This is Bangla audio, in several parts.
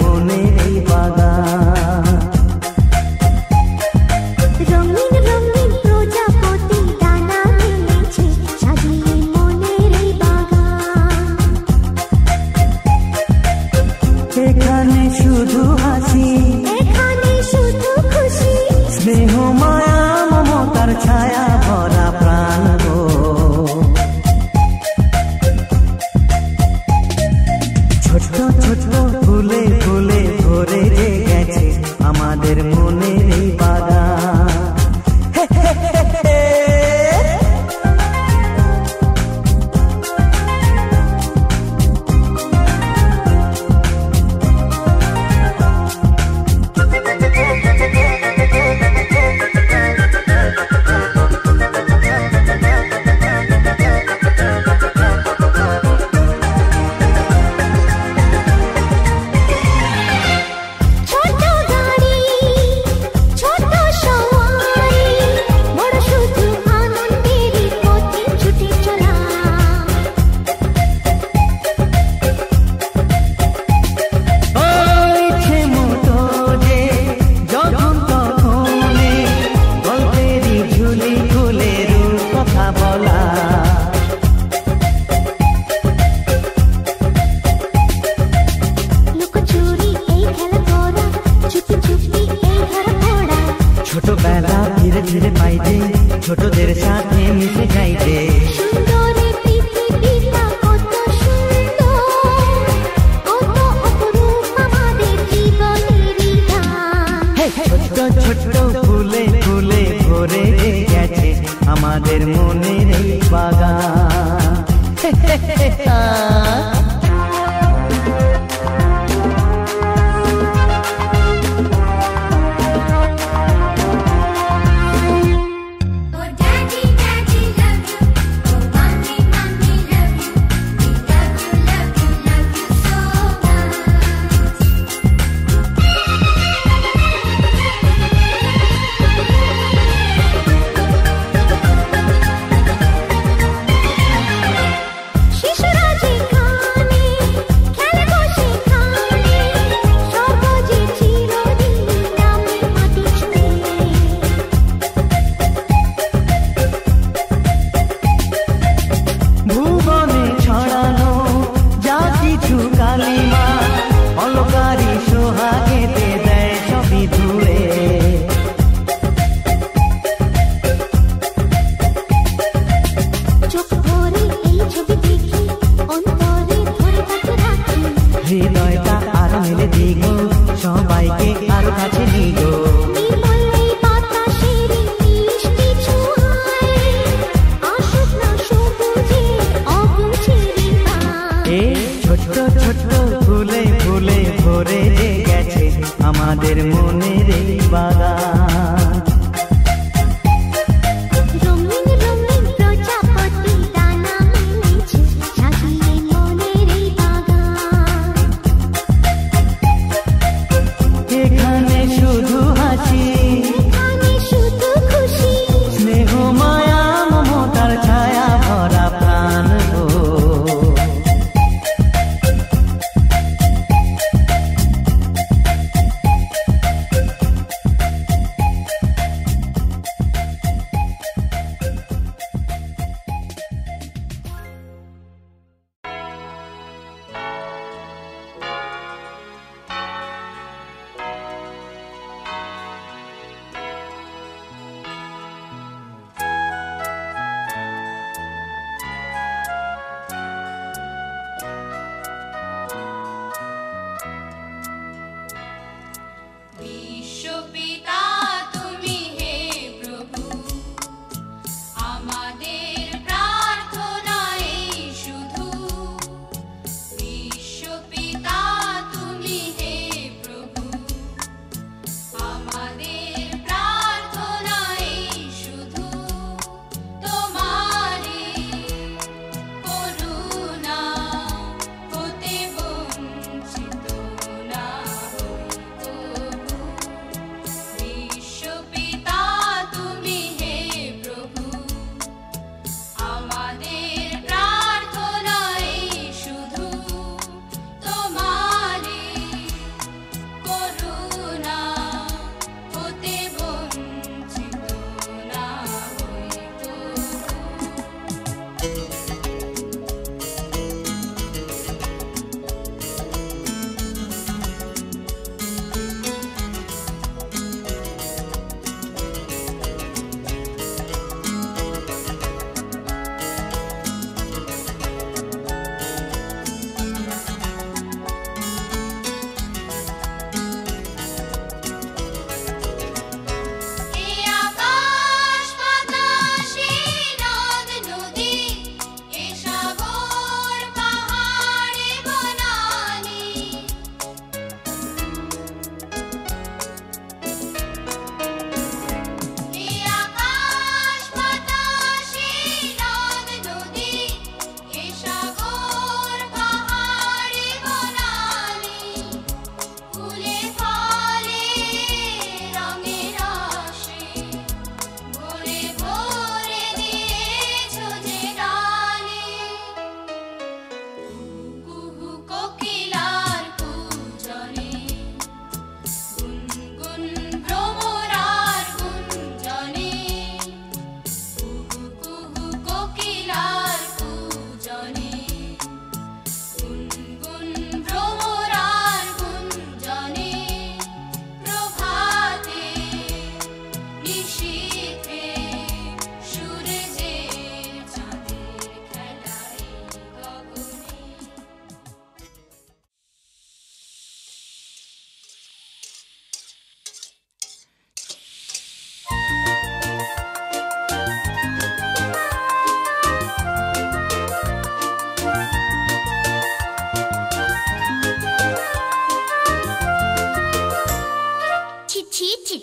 মনে এই বাগান। রঙিন রঙিন প্রজাপতি ডানা মেলেছে, সাজিয়ে মনের এই বাগান। এখানে শুধু হাসি, এখানে শুধু খুশি, স্নেহ মায়া মমতার ছায়া ভরা প্রাণ গো। ছোট ছোট ফুলে ফুলে ভরে গেছে আমাদের মনে এই বাগান। ছোট গাড়ি ছোট সওয়ারি, বড় শুধু আনন্দেরই পথে ছুটে চলা। ইচ্ছে মতো যে যখন তখনে গল্পেরই ঝুলি খুলে রূপ কথা বলা। লুকোচুরি এই খেলা করা, চুপি চুপি এই ধরা পড়া। ছোটবেলা ধীরে ধীরে পাইতে ছোটদের সাথে মিশে যাইতে। সুন্দরে পৃথিবীটা কত সুন্দর, কত অপরূপ আমাদের জীবনেরই গান। ছোট ছোট ফুলে ফুলে ভরে গেছে আমাদের মনের এই বাগান। Oh daddy daddy love you, oh mommy mommy love you, we love you love you love you so much. শিশুরা যেখানে খেলে বসে খানে, স্বর্গ যে চিরদিন নামে মাটি ছুঁয়ে। ভুবনে ছড়ানো যা কিছু কালিমা, অলকারি সোহাগেতে দেয় সবই ধুয়ে। চোখ ভরে এই ছবি দেখি, অন্তরে ধরে তাকে রাখি। হৃদয়টা আর মেলে দিগো, সবাইকে আরো কাছে নিগো। নির্মল এই বাতাসের মিষ্টি ছোঁয়ায়, আসুক না সবুজে অবুঝের গান। এই ছোট ছোট ফুলে ফুলে ভরে গেছে আমাদের মনের এই বাগান। রঙিন রঙিন প্রজাপতি ডানা মেলেছে, সাজিয়ে মনের এই বাগান। এখানে শুধু হাসি, এখানে শুধু খুশি, স্নেহ মায়া মমতার ছায়া ভরা প্রাণ গো।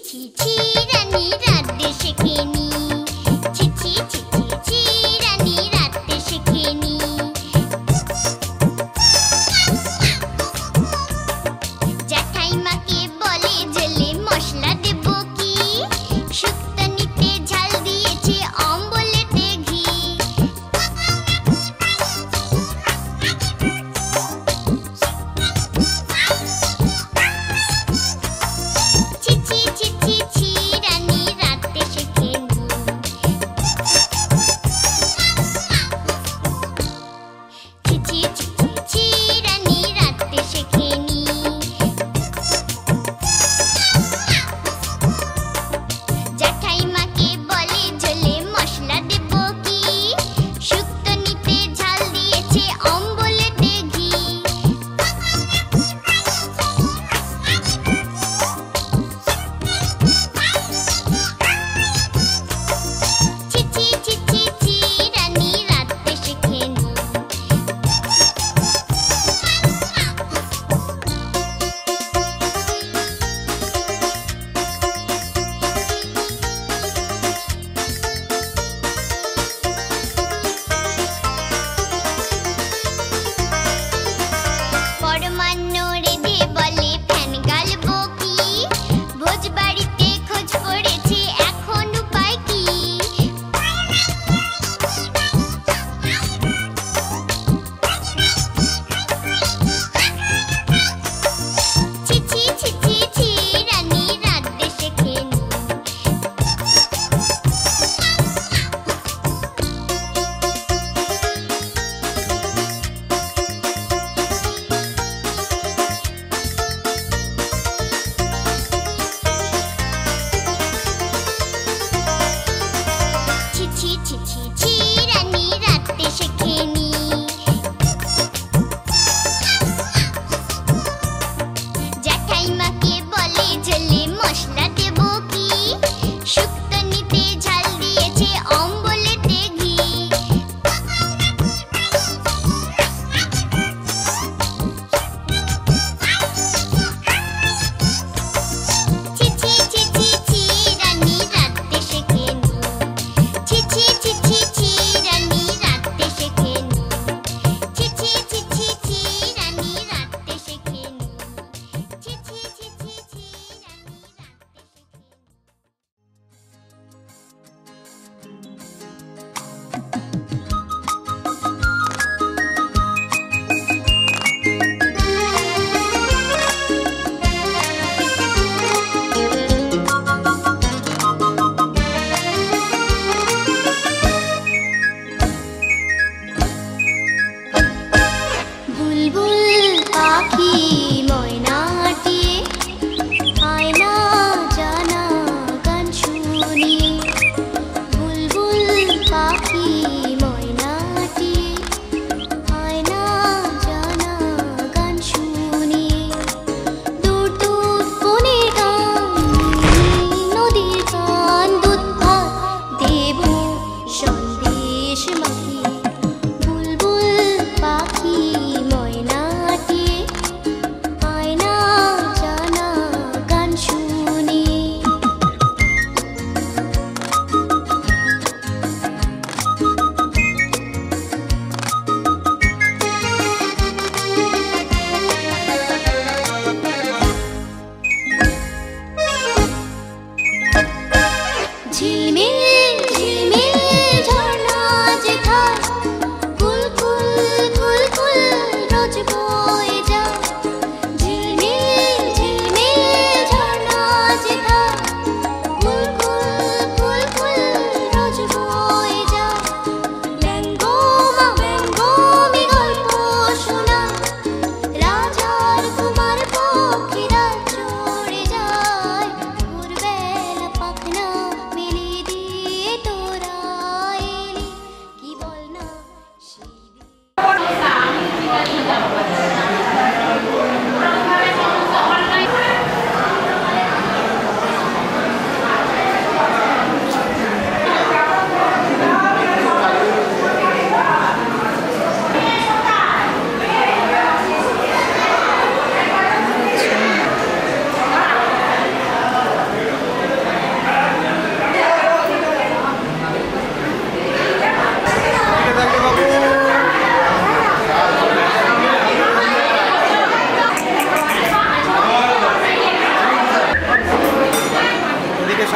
ছি ছি রানী রাতে শেখেনি ছি ছি ছি ছি ছি রানী রাতে শেখেনি জ্যাঠাইমাকে বলে জেলে মশলা দেব কি শুক্তনিতে ঝাল দিয়েছে অম্বলেতে ঘি ছি ছি ছি ছি ছি রানী রাতে শেখেনি ছি ছি ছি ছি ছি রানী রাতে শেখেনি জ্যাঠাইমাকে বলে ঝোলে মশলা দেব কি শুক্তনিতে ঝাল দিয়েছে অম্বলেতে ঘি ছি ছি ছি ছি ছি রানী রাতে শেখেনি পরমান্ন রেধে বলে ফ্যান গালবো কি ভোজ বাড়িতে খোঁজ পড়েছে এখন উপায় কি ছি ছি ছি ছি ছি রানী রাতে শেখেনি ছি ছি ছি ছি ছি রানী রাতে শেখেনি জ্যাঠাইমাকে বলে ঝোলে মশলা দেব কি শুক্তনিতে ঝাল দিয়েছে অম্বলেতে ঘি ছি ছি ছি ছি ছি রানী রাতে শেখেনি ছি ছি ছি ছি ছি রানী রাতে শেখেনি ছি ছি ছি ছি ছি রানী রাতে শেখেনি ছি ছি ছি ছি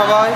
সবাই।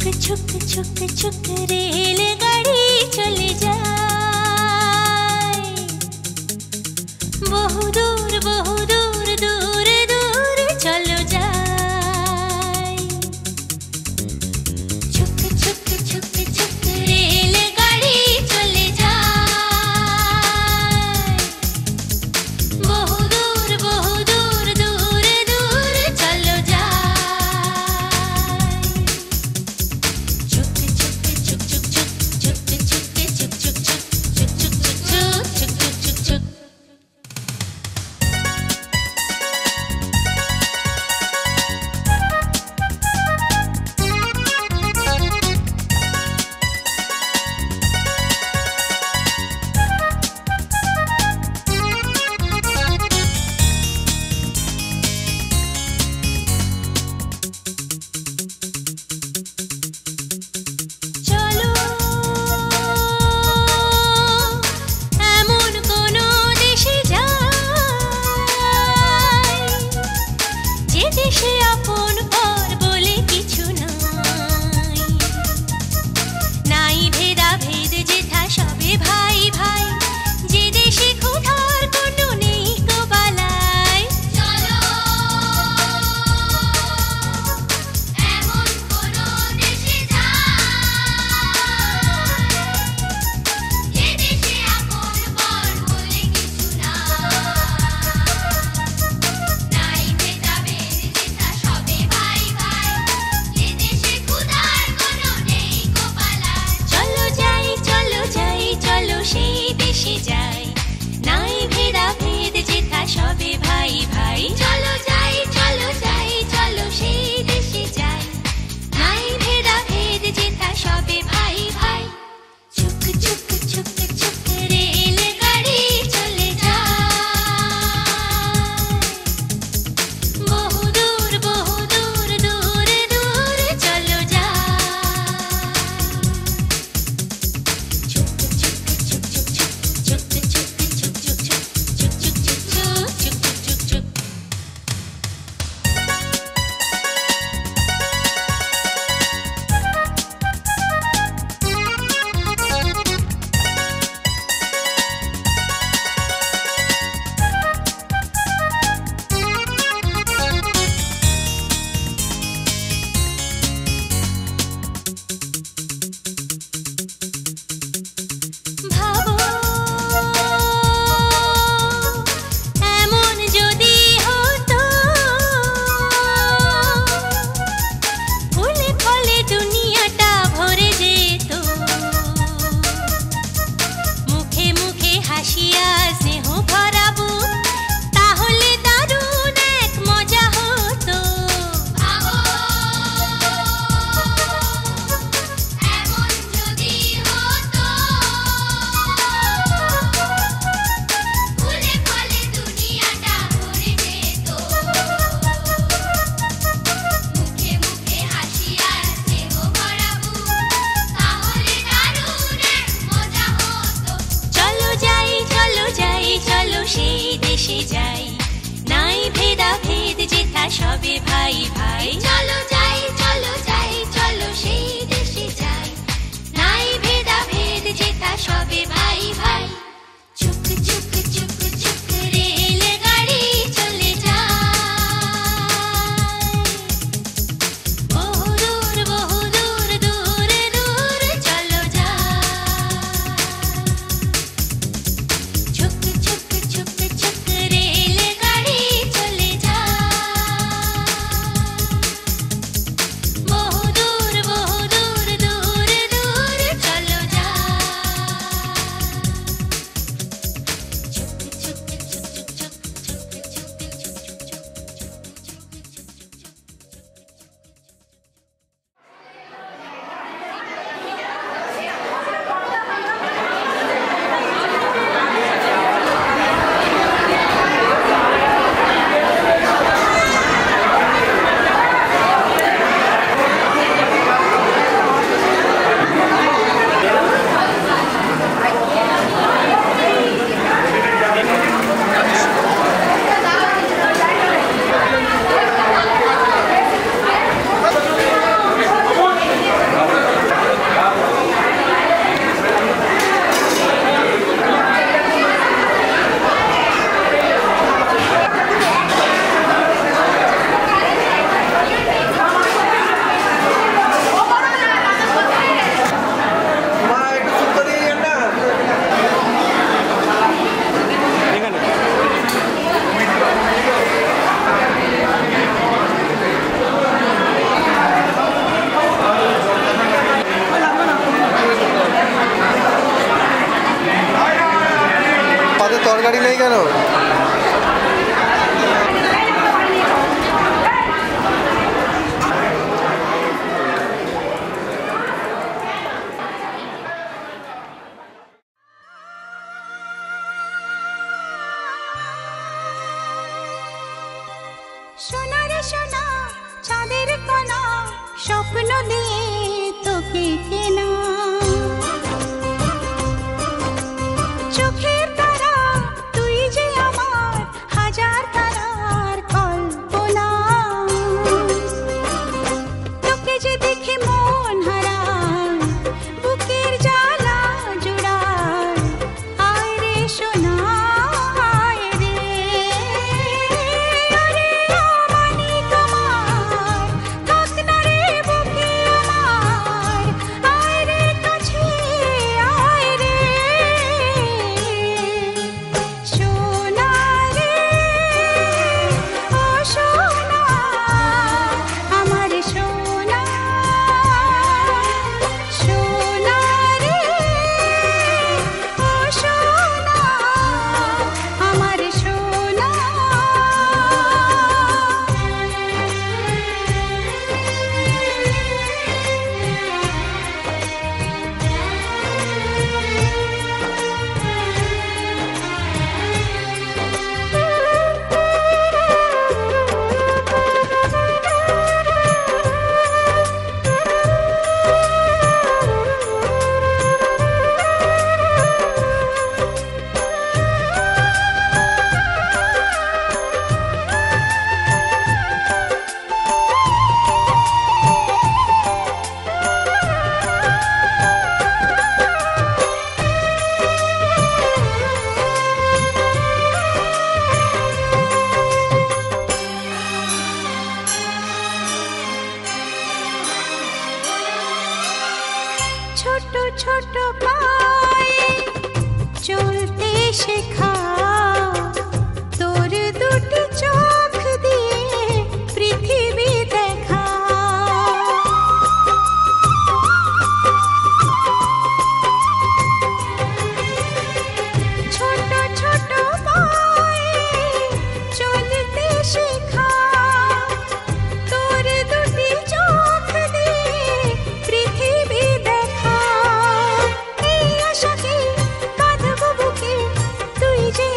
छुक छुक छुक रेलगाड़ी चले जाए बहु दूर दूर दूर चलो जाए छुक छुक छुक छुक रेलगाड़ी चले जाए बहु दूर दूर चलो जाए छुक छुक छुक छुक छुक छुक छुक छुक छुक छुक छुक छुक চলো এমন কোন দেশে যাই যে দেশে আপন পর বলে কিছু নাই নাই ভেদাভেদ যেথা সবে ভাই ভাই যে দেশে ক্ষুধার কোনো নেই কো বালাই চলো এমন কোন দেশে যাই যে দেশে আপন পর বলে কিছু নাই ভেদাভেদ যেথা সবে ভাই ভাই যে দেশে ক্ষুধার কোনো নেই কো বালাই চলো যাই চলো সেই দেশে যাই নাই ভেদাভেদ যেথা সবে ভাই ভাই চলো যাই চলো সেই দেশে যাই নাই ভেদাভেদ যেথা সবে ভাই ভাই ছুক ছুক ছুক ছুক রেলগাড়ি চলে যায় বহু দূর দূর চলো যায় ছুক ছুক ছুক ছুক ছুক ছুক ছুক ছুক ছুক ছুক ছুক ছুক ভাবো এমন যদি হতো ফুলে ফলে দুনিয়াটা ভরে যেত মুখে মুখে হাসিয়া স্নেহ ভরাবো তাহলে দারুণ এক মজা হতো ভাবো এমন যদি হতো ফুলে ফলে দুনিয়াটা ভরে যেত মুখে মুখে হাসিয়া স্নেহ ভরাবো তাহলে দারুণ এক মজা হতো চলো যাই চলো সেই দেশে যাই নাই ভেদাভেদ যেথা সবে ভাই ভাই চলো যাই চলো সেই দেশে যাই নাই ভেদাভেদ যেথা সবে ভাই ভাই ছুক ছুক ছুক ছুক রেলগাড়ি চলে যায় বহু দূর দূর চলো যায় ছুক ছুক ছুক ছুক রেলগাড়ি চলে যায় গাড়ি নেই কেন? সোনা রে সোনা চাঁদের কণা স্বপ্ন দিয়ে তোকে কেনা চোখের তারা তুই যে আমার হাজার তারার কল্পনা তোকে যে দেখে মন হারায় বুকের জ্বালা জুড়ায় আয় রে সোনা আয় রে আরে আমানি তোমার থাক না রে বুকে আমার আয় রে কাছে আয় রে সোনা রে ও সোনা আমার সোনা সোনা রে ও সোনা আমার সোনা ছোট ছোট পায়ে চলতে শেখা তোর দুটি চোখ দিয়ে পৃথিবী দেখা ছোট ছোট পায়ে চলতে শেখা তোর দুটি চোখ দিয়ে পৃথিবী দেখা এই আশাকে কাঁদবো বুকে তুই যে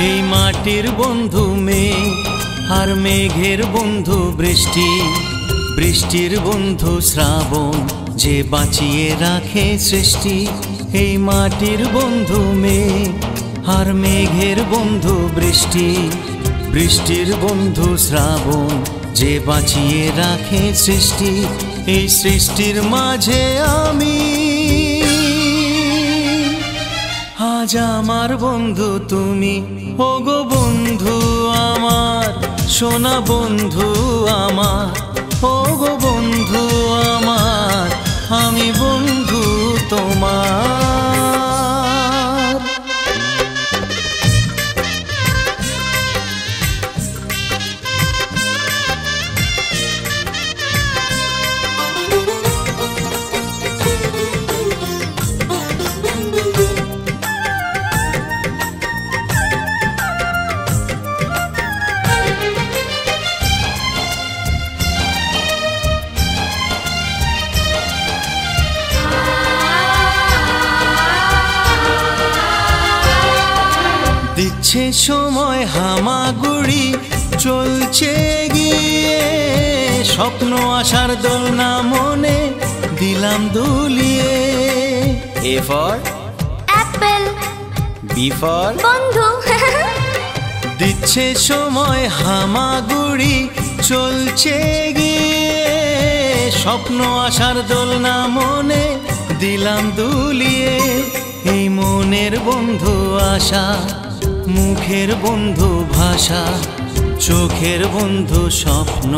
এই মাটির বন্ধু মেঘ আর মেঘের বন্ধু বৃষ্টি, বৃষ্টির বন্ধু শ্রাবণ যে বাঁচিয়ে রাখে সৃষ্টি। এই মাটির বন্ধু মেঘ আর মেঘের বন্ধু বৃষ্টি, বৃষ্টির বন্ধু শ্রাবণ যে বাঁচিয়ে রাখে সৃষ্টি। এই সৃষ্টির মাঝে আমি, আজ আমার বন্ধু তুমি, ওগো বন্ধু আমার, সোনা বন্ধু আমার, ওগো বন্ধু আমার, আমি বন্ধু তোমার। দিচ্ছে সময় হামাগুড়ি, চলছে গিয়ে স্বপ্ন আশার দোলনা মনে দিলাম দুলিয়ে। A for apple, B for বন্ধু। দিচ্ছে সময় হামাগুড়ি, চলছে গিয়ে স্বপ্ন আশার দোলনা মনে দিলাম দুলিয়ে। এই মনের বন্ধু আশা, মুখের বন্ধু ভাষা, চোখের বন্ধু স্বপ্ন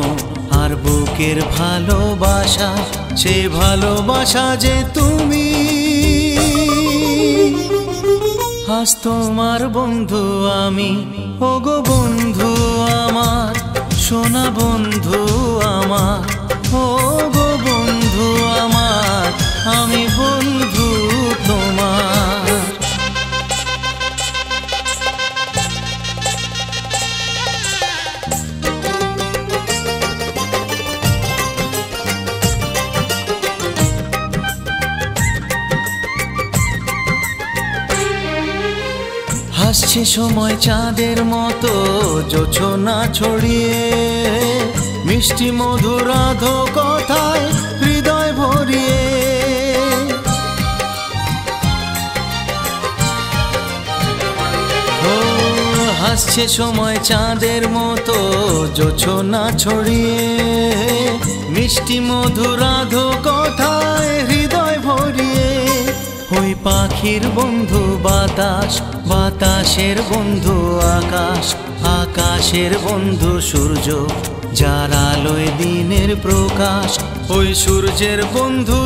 আর বুকের ভালোবাসা। সে ভালোবাসা যে তুমি, আজ তোমার বন্ধু আমি, ওগো বন্ধু আমার, সোনা বন্ধু আমার, ওগো বন্ধু আমার, আমি বন্ধু তোমার। হাসছে সময় চাঁদের মতো জোছনা ছড়িয়ে, মিষ্টি মধুর আধো কথায় হৃদয় ভরিয়ে। ও হাসছে সময় চাঁদের মতো জোছনা ছড়িয়ে, মিষ্টি মধুর আধো কথায় হৃদয় ভরিয়ে। ওই পাখির বন্ধু বাতাস, বাতাসের বন্ধু আকাশ, আকাশের বন্ধু সূর্য যার আলোয় দিনের প্রকাশ। ওই সূর্যের বন্ধু